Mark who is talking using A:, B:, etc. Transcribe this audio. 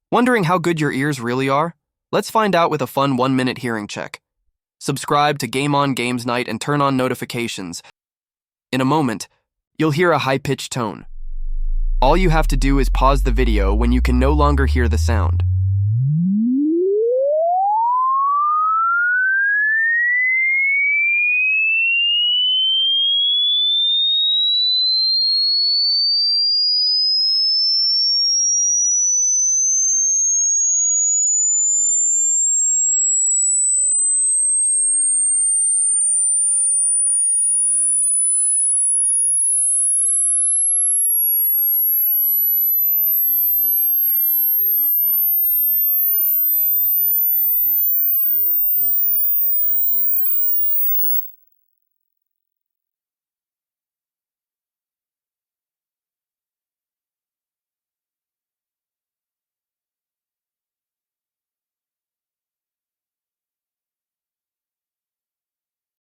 A: Wondering how good your ears really are? Let's find out with a fun 1-minute hearing check. Subscribe to Game On Games Night and turn on notifications. In a moment, you'll hear a high-pitched tone. All you have to do is pause the video when you can no longer hear the sound.